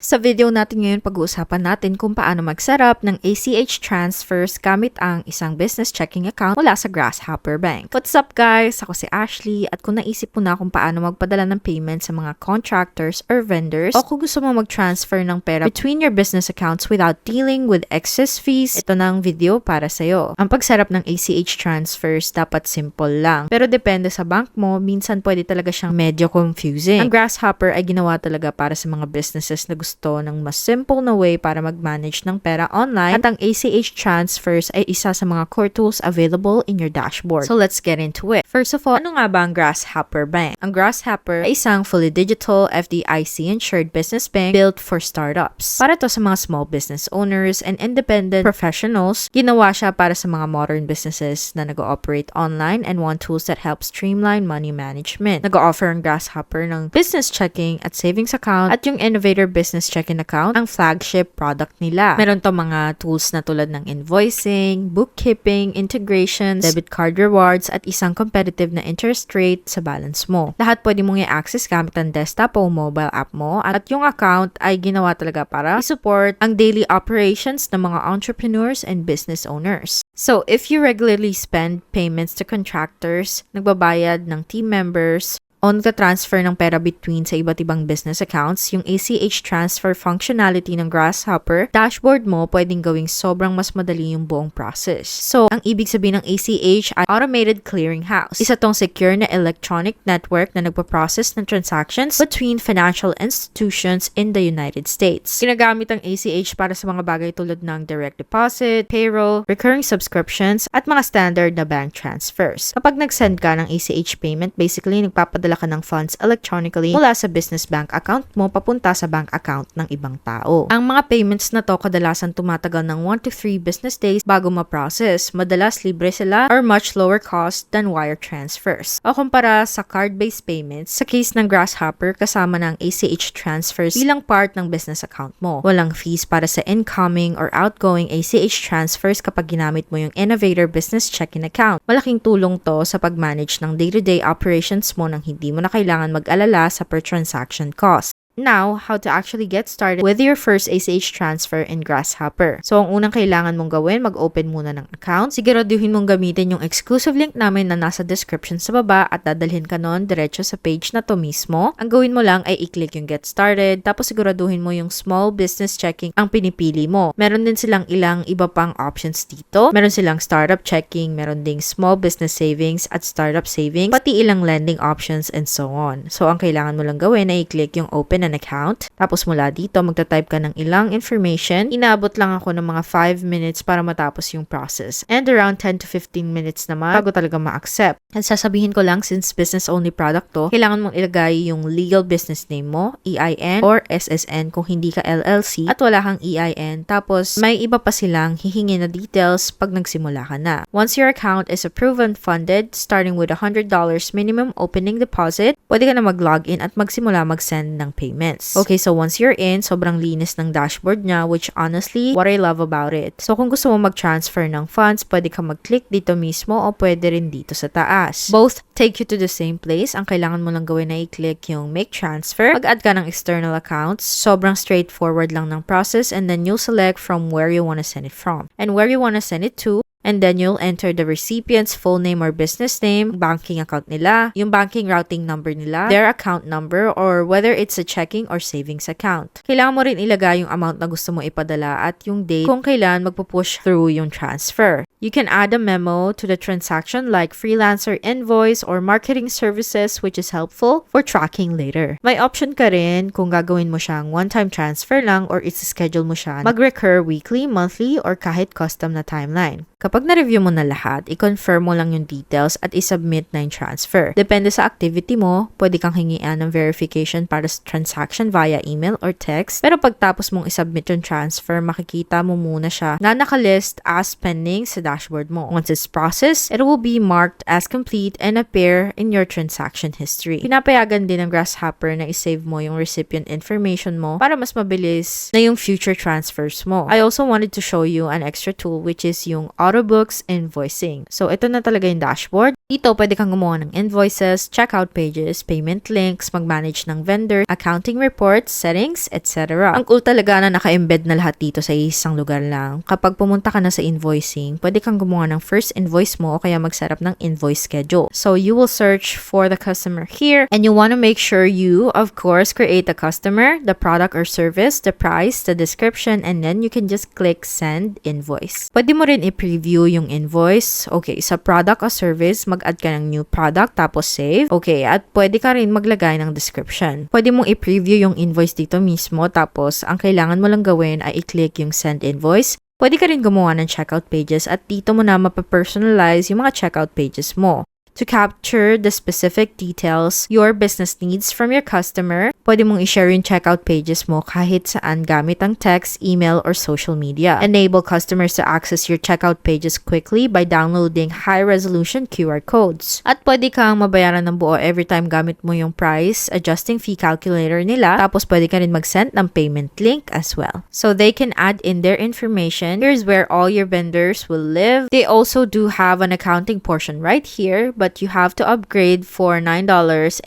Sa video natin ngayon, pag-uusapan natin kung paano mag-setup ng ACH transfers gamit ang isang business checking account mula sa Grasshopper Bank. What's up guys? Ako si Ashley at kung naisip mo na kung paano magpadala ng payment sa mga contractors or vendors o kung gusto mo mag-transfer ng pera between your business accounts without dealing with excess fees, ito na ang video para sa'yo. Ang pag-setup ng ACH transfers dapat simple lang. Pero depende sa bank mo, minsan pwede talaga siyang medyo confusing. Ang Grasshopper ay ginawa talaga para sa mga businesses na gusto ng mas simple na way para mag-manage ng pera online at ang ACH transfers ay isa sa mga core tools available in your dashboard. So let's get into it. First of all, ano nga ba ang Grasshopper Bank? Ang Grasshopper ay isang fully digital FDIC insured business bank built for startups. Para to sa mga small business owners and independent professionals, ginawa siya para sa mga modern businesses na nag-ooperate online and want tools that help streamline money management. Nag-offer ang Grasshopper ng business checking at savings account at yung Innovator Business Checking Account ang flagship product nila. Meron to mga tools na tulad ng invoicing, bookkeeping, integrations, debit card rewards, at isang competitive na interest rate sa balance mo. Lahat pwede mong i-access gamit ang desktop o mobile app mo at yung account ay ginawa talaga para i-support ang daily operations ng mga entrepreneurs and business owners. So, if you regularly spend payments to contractors, nagbabayad ng team members, transfer ng pera between sa iba't ibang business accounts, yung ACH transfer functionality ng Grasshopper, dashboard mo pwedeng gawing sobrang mas madali yung buong process. So, ang ibig sabihin ng ACH ay Automated Clearinghouse. Isa tong secure na electronic network na nagpa-process ng transactions between financial institutions in the United States. Ginagamit ang ACH para sa mga bagay tulad ng direct deposit, payroll, recurring subscriptions, at mga standard na bank transfers. Kapag nag-send ka ng ACH payment, basically nagpapadala ka ng funds electronically mula sa business bank account mo papunta sa bank account ng ibang tao. Ang mga payments na to kadalasan tumatagal ng 1 to 3 business days bago ma-process. Madalas libre sila or much lower cost than wire transfers. O kumpara sa card-based payments, sa case ng Grasshopper, kasama ng ACH transfers bilang part ng business account mo. Walang fees para sa incoming or outgoing ACH transfers kapag ginamit mo yung Innovator Business Checking Account. Malaking tulong to sa pag-manage ng day-to-day operations mo ng hindi mo na kailangan mag-alala sa per transaction cost. Now, how to actually get started with your first ACH transfer in Grasshopper. So, ang unang kailangan mong gawin, mag-open muna ng account. Siguraduhin mong gamitin yung exclusive link namin na nasa description sa baba at dadalhin ka nun diretso sa page na to mismo. Ang gawin mo lang ay i-click yung get started, tapos siguraduhin mo yung small business checking ang pinipili mo. Meron din silang ilang iba pang options dito. Meron silang startup checking, meron ding small business savings at startup savings, pati ilang lending options and so on. So, ang kailangan mo lang gawin ay i-click yung open an account. Tapos mula dito, magta-type ka ng ilang information. Inaabot lang ako ng mga 5 minutes para matapos yung process. And around 10 to 15 minutes naman bago talaga ma-accept. At sasabihin ko lang, since business-only product to, kailangan mong ilagay yung legal business name mo, EIN or SSN kung hindi ka LLC at wala kang EIN. Tapos, may iba pa silang hihingi na details pag nagsimula ka na. Once your account is approved and funded, starting with $100 minimum opening deposit, pwede ka na mag-login at magsimula mag-send ng payment. Okay, so once you're in, sobrang linis ng dashboard niya, which honestly, what I love about it. So kung gusto mo mag-transfer ng funds, pwede ka mag-click dito mismo o pwede rin dito sa taas. Both take you to the same place. Ang kailangan mo lang gawin na i-click yung make transfer. Mag-add ka ng external accounts. Sobrang straightforward lang ng process and then you'll select from where you want to send it from and where you want to send it to. And then you'll enter the recipient's full name or business name, banking account nila, yung banking routing number nila, their account number, or whether it's a checking or savings account. Kailangan mo rin ilagay yung amount na gusto mo ipadala at yung date kung kailan magpo-push through yung transfer. You can add a memo to the transaction like freelancer invoice or marketing services, which is helpful for tracking later. May option ka rin kung gagawin mo siyang one-time transfer lang or i-schedule mo siya mag-recur weekly, monthly, or kahit custom na timeline. Kapag na-review mo na lahat, i-confirm mo lang yung details at i-submit na yung transfer. Depende sa activity mo, pwede kang hingian ng verification para sa transaction via email or text. Pero pagtapos mong i-submit yung transfer, makikita mo muna siya na nakalist as pending sa dashboard mo. Once it's processed, it will be marked as complete and appear in your transaction history. Pinapayagan din ng Grasshopper na isave mo yung recipient information mo para mas mabilis na yung future transfers mo. I also wanted to show you an extra tool which is yung Autobooks invoicing. So ito na talaga yung dashboard. Dito, pwede kang gumawa ng invoices, checkout pages, payment links, mag-manage ng vendor, accounting reports, settings, etc. Ang cool talaga na naka-embed na lahat dito sa isang lugar lang. Kapag pumunta ka na sa invoicing, pwede kang gumawa ng first invoice mo o kaya mag-set up ng invoice schedule. So you will search for the customer here and you want to make sure you, of course, create the customer, the product or service, the price, the description, and then you can just click send invoice. Pwede mo rin i-preview yung invoice. Okay, sa product or service, mag-add ka ng new product tapos save. Okay, at pwede ka rin maglagay ng description. Pwede mong i-preview yung invoice dito mismo tapos ang kailangan mo lang gawin ay i-click yung send invoice. Pwede ka rin gumawa ng checkout pages at dito mo na mapapersonalize yung mga checkout pages mo. To capture the specific details your business needs from your customer, pwede mong i-share yung checkout pages mo kahit saan gamit ang text, email, or social media. Enable customers to access your checkout pages quickly by downloading high-resolution QR codes. At pwede kang mabayaran ng buo every time gamit mo yung price adjusting fee calculator nila. Tapos pwede ka rin mag-send ng payment link as well. So they can add in their information. Here's where all your vendors will live. They also do have an accounting portion right here, but you have to upgrade for $9.99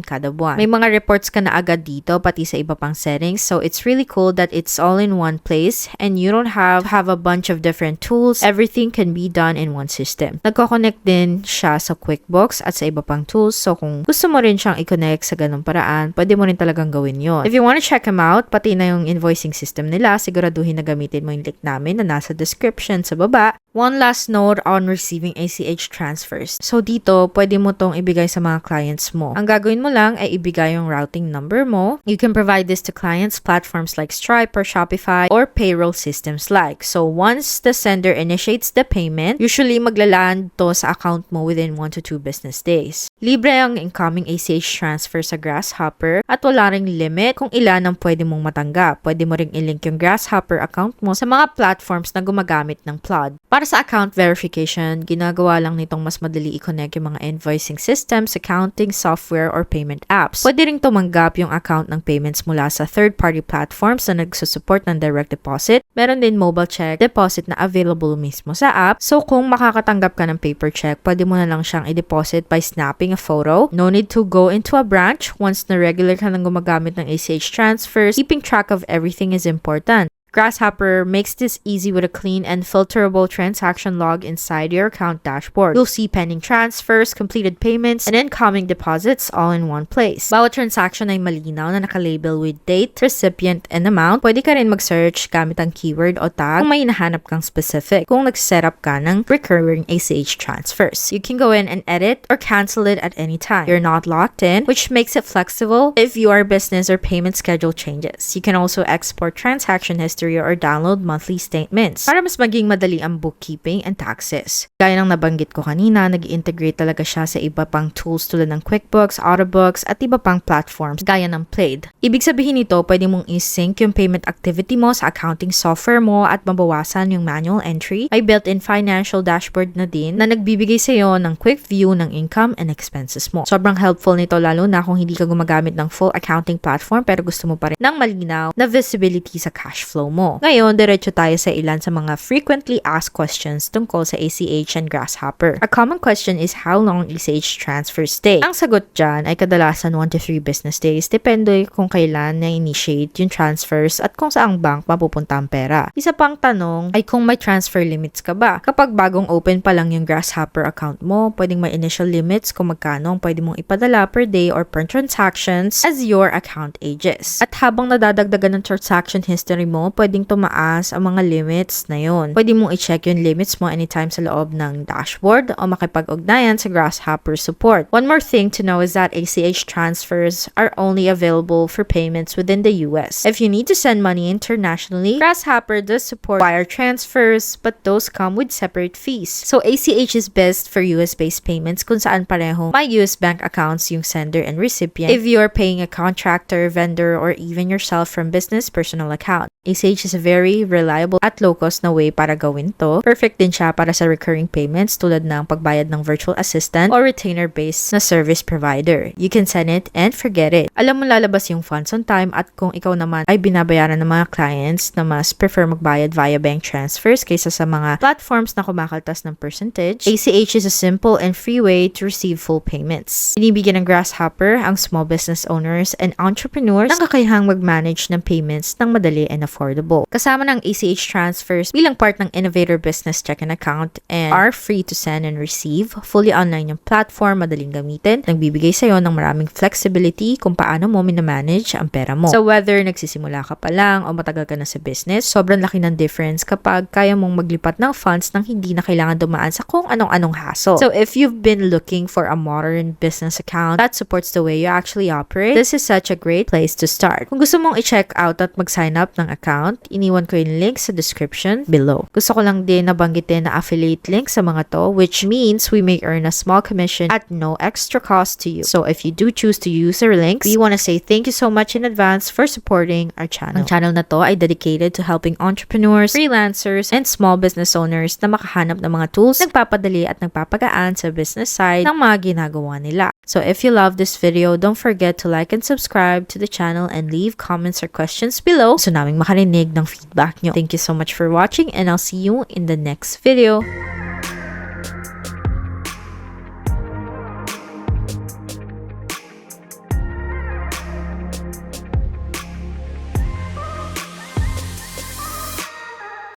kada buwan. May mga reports ka na agad dito, pati sa iba pang settings. So it's really cool that it's all in one place and you don't have a bunch of different tools. Everything can be done in one system. Nagko-connect din siya sa QuickBooks at sa iba pang tools. So kung gusto mo rin siyang i-connect sa ganung paraan, pwede mo rin talagang gawin yon. If you want to check them out, pati na yung invoicing system nila, siguraduhin na gamitin mo yung link namin na nasa description sa baba. One last note on receiving ACH transfers. So dito, pwede mo tong ibigay sa mga clients mo. Ang gagawin mo lang ay ibigay yung routing number mo. You can provide this to clients, platforms like Stripe or Shopify or payroll systems like. So once the sender initiates the payment, usually maglaland to sa account mo within 1 to 2 business days. Libre ang incoming ACH transfer sa Grasshopper at wala ring limit kung ilan ang pwede mong matanggap. Pwede mo ring ilink yung Grasshopper account mo sa mga platforms na gumagamit ng Plod. Para sa account verification, ginagawa lang nitong mas madali i-connect yung mga invoicing systems, accounting, software, or payment apps. Pwede ring tumanggap yung account ng payments mula sa third-party platforms na nagsusupport ng direct deposit. Meron din mobile check deposit na available mismo sa app. So kung makakatanggap ka ng paper check, pwede mo na lang siyang i-deposit by snapping a photo. No need to go into a branch. Once na regular ka nang gumagamit ng ACH transfers, keeping track of everything is important. Grasshopper makes this easy with a clean and filterable transaction log inside your account dashboard. You'll see pending transfers, completed payments, and incoming deposits all in one place. Bawat transaction ay malinaw na nakalabel with date, recipient, and amount. Pwede ka rin mag-search gamit ang keyword o tag kung may hinahanap kang specific kung nag-setup ka ng recurring ACH transfers. You can go in and edit or cancel it at any time. You're not locked in, which makes it flexible if your business or payment schedule changes. You can also export transaction history or download monthly statements para mas maging madali ang bookkeeping and taxes. Gaya ng nabanggit ko kanina, nag-integrate talaga siya sa iba pang tools tulad ng QuickBooks, Autobooks, at iba pang platforms gaya ng Plaid. Ibig sabihin nito, pwede mong i-sync yung payment activity mo sa accounting software mo at mabawasan yung manual entry. May built-in financial dashboard na din na nagbibigay sa iyo ng quick view ng income and expenses mo. Sobrang helpful nito lalo na kung hindi ka gumagamit ng full accounting platform pero gusto mo pa rin ng malinaw na visibility sa cash flow mo. Ngayon, diretso tayo sa ilan sa mga frequently asked questions tungkol sa ACH and Grasshopper. A common question is how long ACH transfers stay. Ang sagot dyan ay kadalasan 1 to 3 business days, depende kung kailan na-initiate yung transfers at kung saang bank mapupunta ang pera. Isa pang tanong ay kung may transfer limits ka ba. Kapag bagong open pa lang yung Grasshopper account mo, pwedeng may initial limits kung magkano ang pwede mong ipadala per day or per transactions as your account ages. At habang nadadagdagan ng transaction history mo, pwedeng tumaas ang mga limits na yon. Pwede mong i-check yung limits mo anytime sa loob ng dashboard o makipag-ugnayan sa Grasshopper support. One more thing to know is that ACH transfers are only available for payments within the US. If you need to send money internationally, Grasshopper does support wire transfers, but those come with separate fees. So ACH is best for US-based payments kung saan pareho may US bank accounts yung sender and recipient if you're paying a contractor, vendor, or even yourself from business personal account. ACH is a very reliable at low-cost na way para gawin to. Perfect din siya para sa recurring payments tulad ng pagbayad ng virtual assistant or retainer-based na service provider. You can send it and forget it. Alam mo lalabas yung funds on time at kung ikaw naman ay binabayaran ng mga clients na mas prefer magbayad via bank transfers kaysa sa mga platforms na kumakaltas ng percentage, ACH is a simple and free way to receive full payments. Binibigyan ng Grasshopper ang small business owners and entrepreneurs ng kakayahang mag-manage ng payments ng madali and affordable. Kasama ng ACH transfers bilang part ng Innovator Business Checking Account and are free to send and receive. Fully online yung platform, madaling gamitin. Nagbibigay sa'yo ng maraming flexibility kung paano mo minamanage ang pera mo. So whether nagsisimula ka pa lang o matagal ka na sa business, sobrang laki ng difference kapag kaya mong maglipat ng funds nang hindi na kailangan dumaan sa kung anong-anong hassle. So if you've been looking for a modern business account that supports the way you actually operate, this is such a great place to start. Kung gusto mong i-check out at mag-sign up ng account, iniwan ko yung link sa description below. Gusto ko lang din nabanggitin na affiliate link sa mga to, which means we may earn a small commission at no extra cost to you. So if you do choose to use our links, we want to say thank you so much in advance for supporting our channel. Ang channel na to ay dedicated to helping entrepreneurs, freelancers, and small business owners na makahanap ng mga tools, nagpapadali at nagpapagaan sa business side ng mga ginagawa nila. So if you love this video, don't forget to like and subscribe to the channel and leave comments or questions below so naming makarinig ng feedback nyo. Thank you so much for watching and I'll see you in the next video.